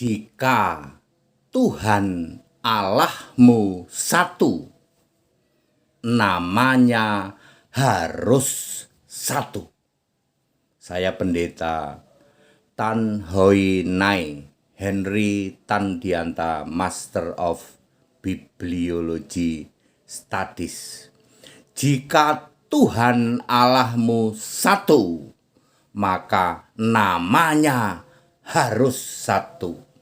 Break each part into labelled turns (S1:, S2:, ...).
S1: Jika Tuhan Allahmu satu, namanya harus satu. Saya Pendeta Tan Hoi Nai Henry Tandianta, Master of Bibliology Studies. Jika Tuhan Allahmu satu, maka namanya harus satu.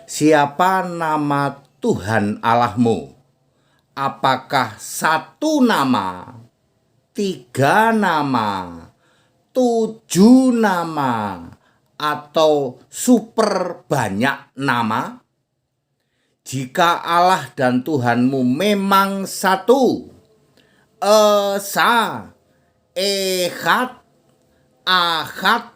S1: Siapa nama Tuhan Allahmu? Apakah satu nama, 3 nama, 7 nama, atau super banyak nama? Jika Allah dan Tuhanmu memang satu, Esa, Echad, Ahad,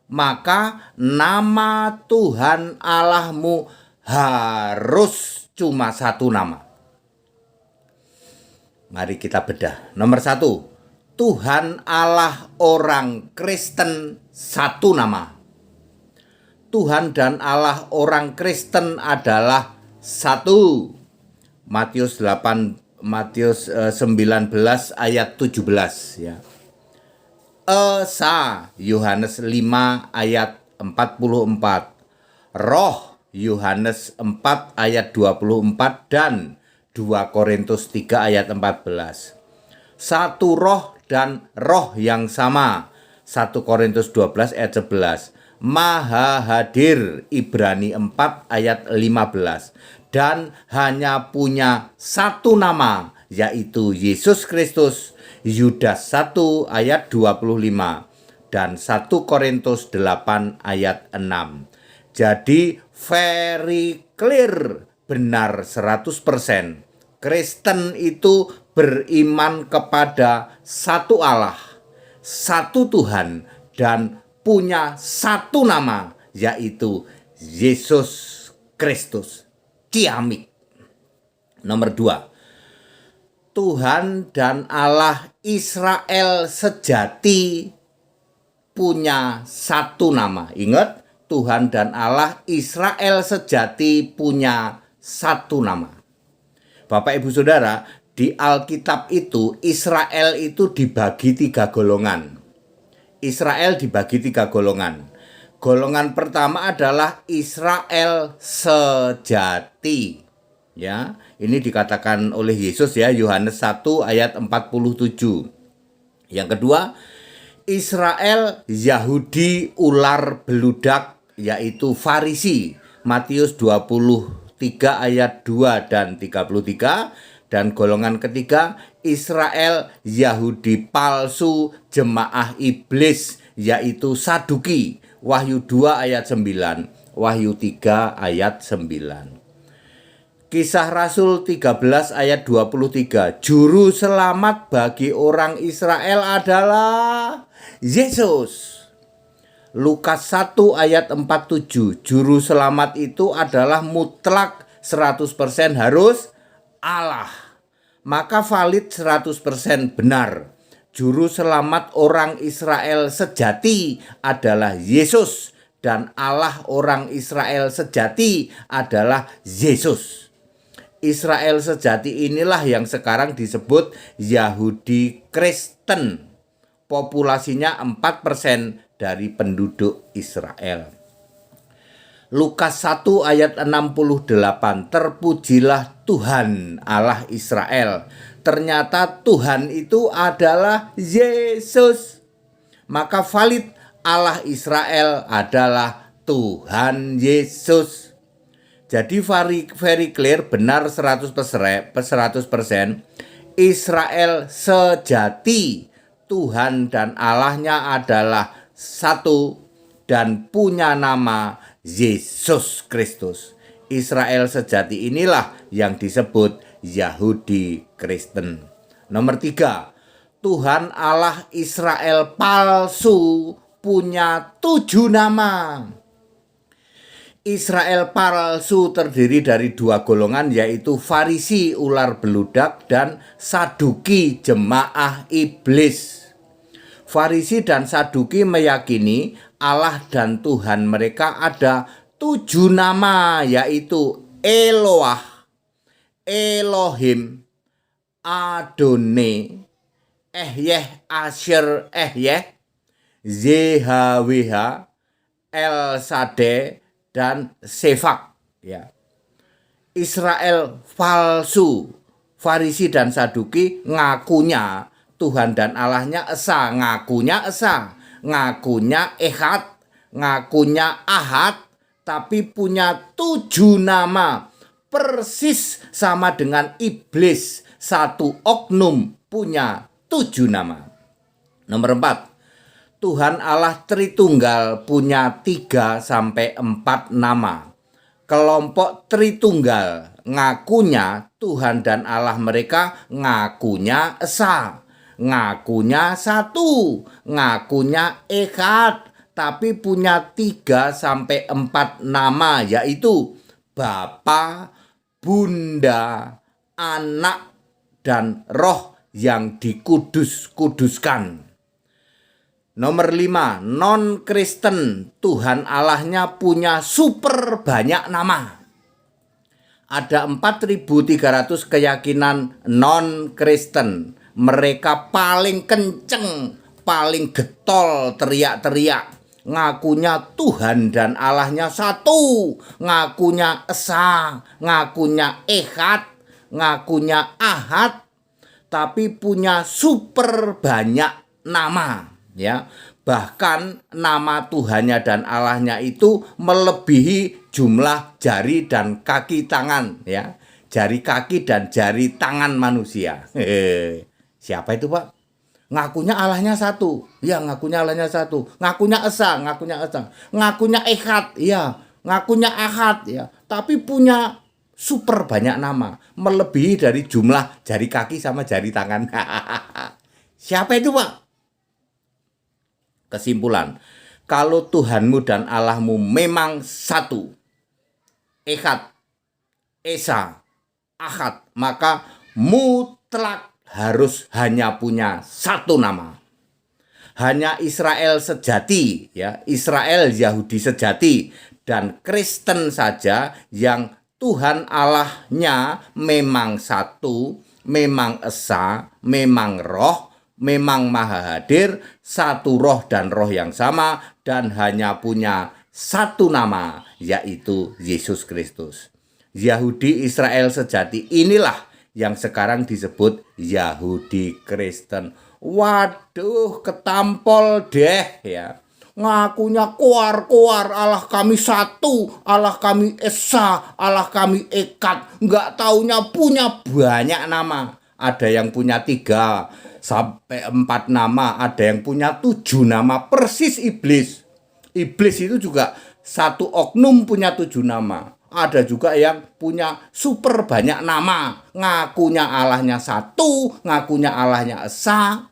S1: maka nama Tuhan Allahmu harus cuma satu nama. Mari kita bedah. Nomor 1, Tuhan Allah orang Kristen satu nama. Tuhan dan Allah orang Kristen adalah satu. Matius 19 ayat 17 ya. Esa Yohanes 5 ayat 44. Roh Yohanes 4 ayat 24 dan 2 Korintus 3 ayat 14. Satu roh dan roh yang sama. 1 Korintus 12 ayat 11. Maha hadir Ibrani 4 ayat 15. Dan hanya punya satu nama, yaitu Yesus Kristus. Yudas 1 ayat 25 dan 1 Korintus 8 ayat 6. Jadi very clear, benar 100%. Kristen itu beriman kepada satu Allah, satu Tuhan, dan punya satu nama, yaitu Yesus Kristus. Ciamik. Nomor 2. Tuhan dan Allah Israel sejati punya satu nama. Ingat, Tuhan dan Allah Israel sejati punya satu nama. Bapak Ibu Saudara, di Alkitab itu Israel itu dibagi 3 golongan. Israel dibagi 3 golongan. Golongan pertama adalah Israel sejati. Ya, ini dikatakan oleh Yesus ya, Yohanes 1 ayat 47. Yang kedua, Israel Yahudi ular beludak, yaitu Farisi, Matius 23 ayat 2 dan 33. Dan golongan ketiga, Israel Yahudi palsu, jemaah iblis, yaitu Saduki, Wahyu 2 ayat 9, Wahyu 3 ayat 9. Kisah Rasul 13 ayat 23. Juru selamat bagi orang Israel adalah Yesus. Lukas 1 ayat 47. Juru selamat itu adalah mutlak 100% harus Allah. Maka valid 100% benar. Juru selamat orang Israel sejati adalah Yesus. Dan Allah orang Israel sejati adalah Yesus. Israel sejati inilah yang sekarang disebut Yahudi Kristen. Populasinya 4% dari penduduk Israel. Lukas 1 ayat 68. Terpujilah Tuhan Allah Israel. Ternyata Tuhan itu adalah Yesus. Maka valid Allah Israel adalah Tuhan Yesus. Jadi very clear, benar 100%. Israel sejati, Tuhan dan Allahnya adalah satu dan punya nama Yesus Kristus. Israel sejati inilah yang disebut Yahudi Kristen. Nomor 3, Tuhan Allah Israel palsu punya 7 nama. Israel palsu terdiri dari 2 golongan, yaitu Farisi ular beludak dan Saduki jemaah iblis. Farisi dan Saduki meyakini Allah dan Tuhan mereka ada 7 nama, yaitu Eloah, Elohim, Adone, Ehyeh, Asher, Ehyeh, YHWH, El Sade, dan Sefak. Ya. Israel palsu, Farisi dan Saduki ngakunya Tuhan dan Allahnya Esa, ngakunya Esa, ngakunya Ehad, ngakunya Ahad, tapi punya 7 nama, persis sama dengan iblis. Satu oknum punya 7 nama. Nomor 4, Tuhan Allah Tritunggal punya 3-4 nama. Kelompok Tritunggal ngakunya Tuhan dan Allah mereka ngakunya Esa, ngakunya satu, ngakunya Ehad, tapi punya 3-4 nama, yaitu Bapa, Bunda, Anak, dan Roh yang dikudus-kuduskan. Nomor 5, non-Kristen, Tuhan Allahnya punya super banyak nama. Ada 4.300 keyakinan non-Kristen. Mereka paling kenceng, paling getol teriak-teriak. Ngakunya Tuhan dan Allahnya satu. Ngakunya Esa, ngakunya Ehad, ngakunya Ahad. Tapi punya super banyak nama. Ya, bahkan nama Tuhannya dan Allahnya itu melebihi jumlah jari dan kaki tangan, ya, jari kaki dan jari tangan manusia. Siapa itu, Pak? Ngakunya Allahnya satu, ya, ngakunya Allahnya satu, ngakunya Esa, ngakunya Esa, ngakunya Ehad, ya, ngakunya Ahad, ya, tapi punya super banyak nama, melebihi dari jumlah jari kaki sama jari tangan. Siapa itu, Pak? Kesimpulan, kalau Tuhanmu dan Allahmu memang satu, Ehad, Esa, Ahad, maka mutlak harus hanya punya satu nama. Hanya Israel sejati, ya, Israel Yahudi sejati dan Kristen saja yang Tuhan Allahnya memang satu, memang Esa, memang Roh, memang Maha Hadir, satu roh dan roh yang sama, dan hanya punya satu nama, yaitu Yesus Kristus. Yahudi Israel sejati inilah yang sekarang disebut Yahudi Kristen. Waduh, ketampol deh, ya. Ngakunya kuar-kuar, Allah kami satu, Allah kami Esa, Allah kami Ekad. Nggak taunya punya banyak nama. Ada yang punya 3-4 nama, ada yang punya 7 nama, persis iblis. Iblis itu juga satu oknum punya 7 nama. Ada juga yang punya super banyak nama, ngakunya Allahnya satu, ngakunya Allahnya Esa,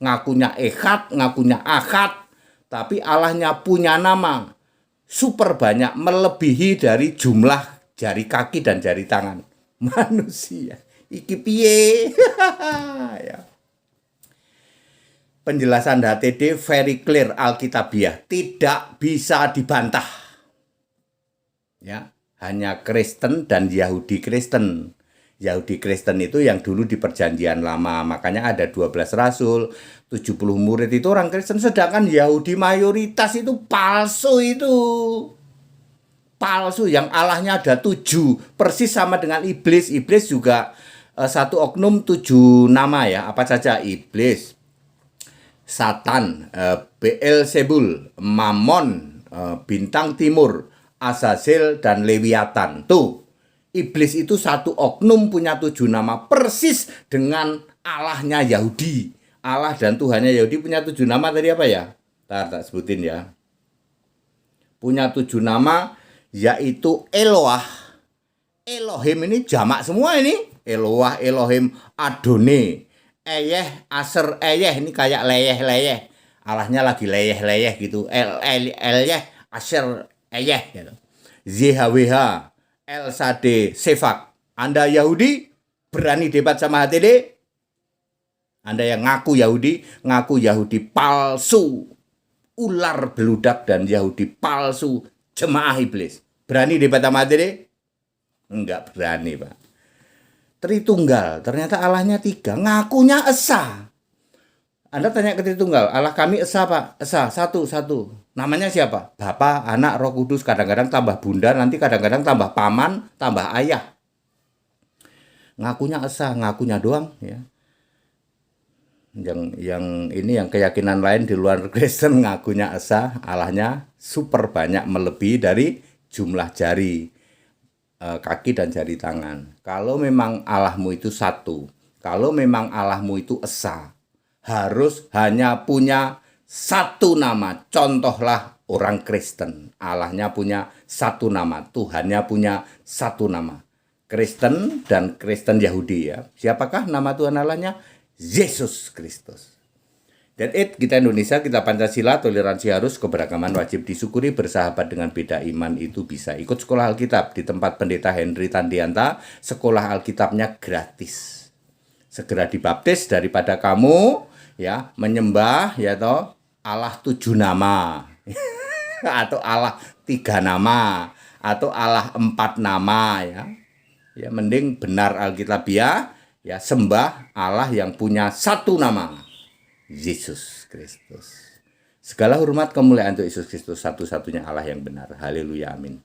S1: ngakunya Ehad, ngakunya Ahad, tapi Allahnya punya nama super banyak, melebihi dari jumlah jari kaki dan jari tangan manusia. Iki piye? Ya. Penjelasan HTD very clear, Alkitabiah, tidak bisa dibantah. Ya, hanya Kristen dan Yahudi Kristen. Yahudi Kristen itu yang dulu di Perjanjian Lama, makanya ada 12 rasul, 70 murid itu orang Kristen, sedangkan Yahudi mayoritas itu palsu itu. Palsu, yang Allahnya ada 7, persis sama dengan iblis. Iblis juga satu oknum 7 nama, ya, apa saja? Iblis, Satan, Beelzebul, Mammon, Bintang Timur, Azazel, dan Lewiatan. Tuh, iblis itu satu oknum punya 7 nama, persis dengan Allahnya Yahudi. Allah dan Tuhannya Yahudi punya 7 nama tadi apa ya? Tak sebutin ya. Punya 7 nama, yaitu Eloah. Elohim ini jamak semua ini. Eloah, Elohim, Adone, Ehyeh, Asher, Ehyeh, ini kayak leyeh-leyeh. Allahnya lagi leyeh-leyeh gitu. Ehyeh, Asher, Ehyeh gitu. YHWH, El Sade, Sefak. Anda Yahudi berani debat sama HTD? Anda yang ngaku Yahudi palsu, ular beludak dan Yahudi palsu, jemaah iblis. Berani debat sama deh? Enggak berani, Pak. Tritunggal, ternyata Allahnya 3, ngakunya esa. Anda tanya ke Tritunggal, Allah kami esa Pak, esa, satu. Namanya siapa? Bapa, Anak, Roh Kudus, kadang-kadang tambah bunda, nanti kadang-kadang tambah paman, tambah ayah. Ngakunya esa, ngakunya doang ya. Yang keyakinan lain di luar Kristen ngakunya esa, Allahnya super banyak, melebihi dari jumlah jari, kaki dan jari tangan. Kalau memang Allahmu itu satu, kalau memang Allahmu itu esa, harus hanya punya satu nama. Contohlah orang Kristen, Allahnya punya satu nama, Tuhannya punya satu nama. Kristen dan Kristen Yahudi ya. Siapakah nama Tuhan Allahnya? Yesus Kristus. That's it, kita Indonesia, kita Pancasila, toleransi harus, keberagaman wajib disyukuri, bersahabat dengan beda iman itu bisa. Ikut sekolah Alkitab di tempat Pendeta Henry Tandianta, sekolah Alkitabnya gratis. Segera dibaptis daripada kamu ya menyembah ya toh Allah 7 nama atau Allah 3 nama atau Allah 4 nama ya. Ya mending benar Alkitabiah ya, sembah Allah yang punya satu nama, Yesus Kristus. Segala hormat kemuliaan untuk Yesus Kristus, satu-satunya Allah yang benar. Haleluya, amin.